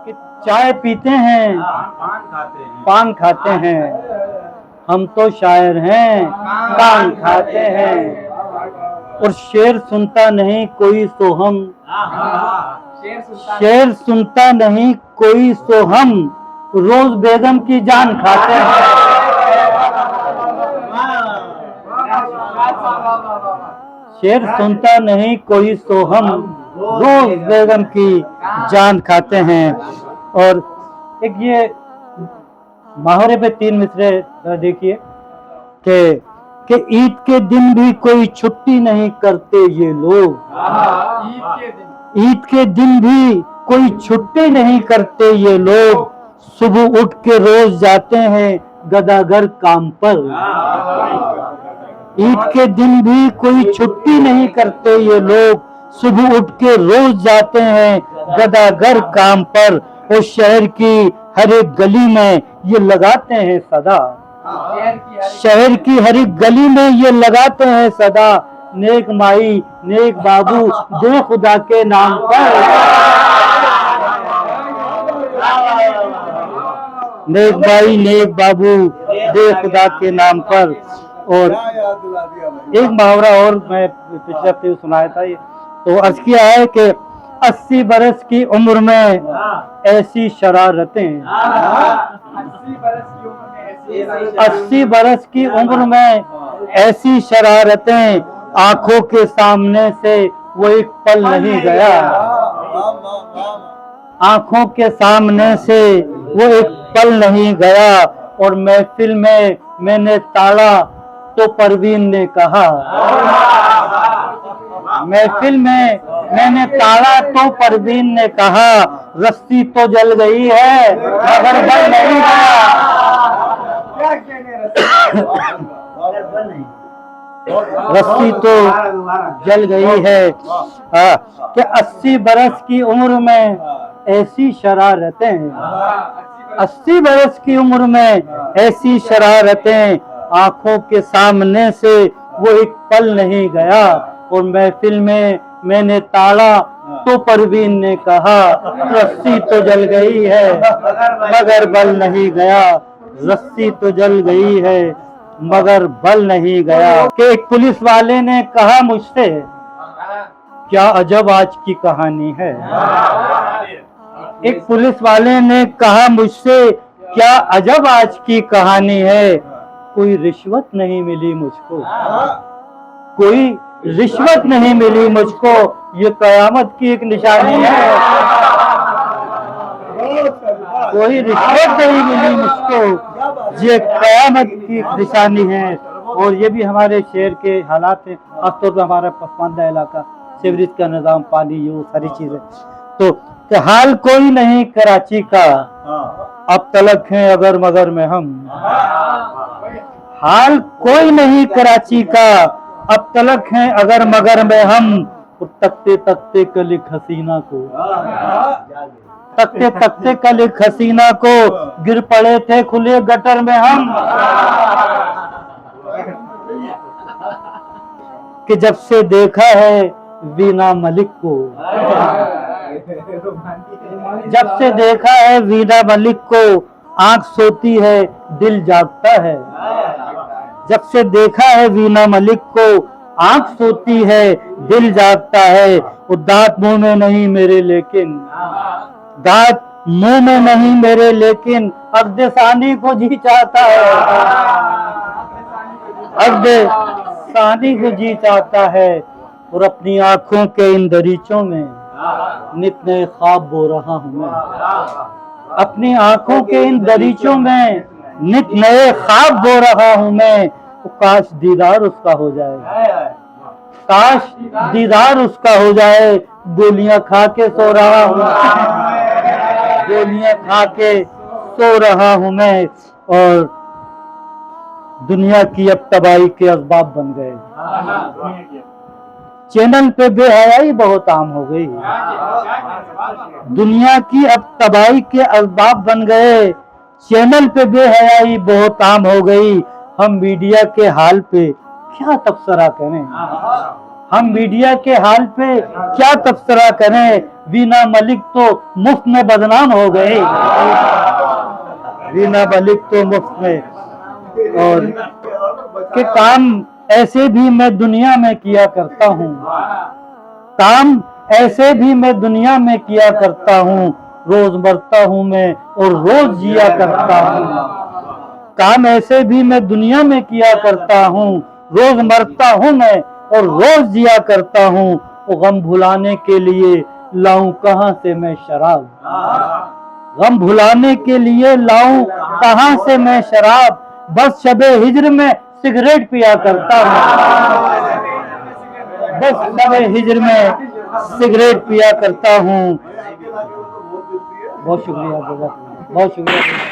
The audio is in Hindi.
कि चाय पीते हैं, पान खाते हैं, हम तो शायर हैं, कान खाते हैं। और शेर सुनता नहीं कोई सोहम, शेर सुनता नहीं कोई सोहम, रोज बेगम की जान खाते हैं। शेर सुनता नहीं कोई सोहम, रोज बेगम की जान खाते हैं। और एक ये मुहावरे पे 3 मिसरे देखिए कि ईद के दिन भी कोई छुट्टी नहीं करते ये लोग, ईद के दिन भी कोई छुट्टी नहीं करते ये लोग, सुबह उठ के रोज जाते हैं गदागर काम पर। ईद के दिन भी कोई छुट्टी नहीं करते ये लोग, सुबह उठ के रोज जाते हैं गदागर काम पर। और शहर की हर एक गली में ये लगाते हैं सदा, शहर की हर एक गली में ये लगाते हैं सदा, नेक माई नेक बाबू दे खुदा के नाम पर। नेक भाई नेक बाबू दे खुदा के नाम पर। और एक मुहावरा और मैं पिछले हफ्ते सुनाया था, ये तो अर्ज किया है कि 80 बरस की उम्र में ऐसी शरारतें, 80 बरस की उम्र में ऐसी शरारतें, आंखों के सामने से वो एक पल नहीं गया, आंखों के सामने से वो एक पल नहीं गया। और महफिल में मैंने ताड़ा तो परवीन ने कहा, महफिल में मैंने ताड़ा तो परवीन ने कहा, रस्सी तो जल गई है मगर बल नहीं गया। रस्सी तो जल गई है कि 80 बरस की उम्र में ऐसी शरारतें, 80 बरस की उम्र में ऐसी शरारतें, आंखों के सामने से वो एक पल नहीं गया। और महफिल में मैंने ताड़ा तो परवीन ने कहा, रस्सी तो जल गई है मगर बल नहीं गया, रस्सी तो जल गई है मगर बल नहीं गया। कि एक पुलिस वाले ने कहा मुझसे, क्या अजब आज की कहानी है। एक पुलिस वाले ने कहा मुझसे, क्या अजब आज की कहानी है। कोई रिश्वत नहीं मिली मुझको, कोई रिश्वत नहीं मिली मुझको, ये कयामत की एक निशानी है। कोई रिश्वत नहीं मिली मुझको, ये कयामत की एक निशानी है। और ये भी हमारे शहर के हालात हैं, खासतौर पर हमारा पसमानदा इलाका, सीवरेज का निजाम, पानी, ये सारी चीजें। तो हाल कोई नहीं कराची का, अब तलक हैं अगर मगर में हम, हाल कोई नहीं कराची का, अब तलक हैं अगर मगर में हम। तकते तकते कल एक हसीना को, तकते तकते कल एक हसीना को, गिर पड़े थे खुले गटर में हम। कि जब से देखा है वीना मलिक को, जब से देखा है वीना मलिक को, आंख सोती है दिल जागता है। जब से देखा है वीना मलिक को, आंख सोती है दिल जागता है। वो दांत मुंह में नहीं मेरे लेकिन, दांत मुंह में नहीं मेरे लेकिन, अब्दे सानी को जी चाहता है, अब्दे सानी को जी चाहता है। और अपनी आंखों के इन दरीचों में नित नए ख्वाब बो रहा हूं मैं, अपनी आंखों के इन दरीचों में नित नए ख्वाब बो रहा हूं मैं। तो काश दीदार उसका हो जाए, काश दीदार उसका हो जाए। गोलियां खा के सो रहा हूं, गोलियां खा के सो रहा हूं मैं। और दुनिया की अब तबाही के असबाब बन गए, चैनल पे बेहयाई बहुत आम हो गई, दुनिया की अब तबाही के असबाब बन गए, चैनल पे बेहयाई बहुत आम हो गई। हम मीडिया के हाल पे क्या तबसरा करें, हम मीडिया के हाल पे क्या तबसरा करें, वीना मलिक तो मुफ्त में बदनाम हो गए, वीना मलिक तो मुफ्त में। और कि काम ऐसे भी मैं दुनिया में किया करता हूँ, काम ऐसे भी मैं दुनिया में किया करता हूँ, रोज मरता हूँ मैं और रोज जिया करता हूँ। काम ऐसे भी मैं दुनिया में किया करता हूँ, रोज मरता हूँ मैं और रोज जिया करता हूँ। वो गम भुलाने के लिए लाऊं कहाँ से मैं शराब, गम भुलाने के लिए लाऊं कहाँ से मैं शराब, बस शबे हिज्र में सिगरेट पिया करता हूँ, बस शबे हिज्र में सिगरेट पिया करता हूँ। बहुत शुक्रिया, बहुत शुक्रिया।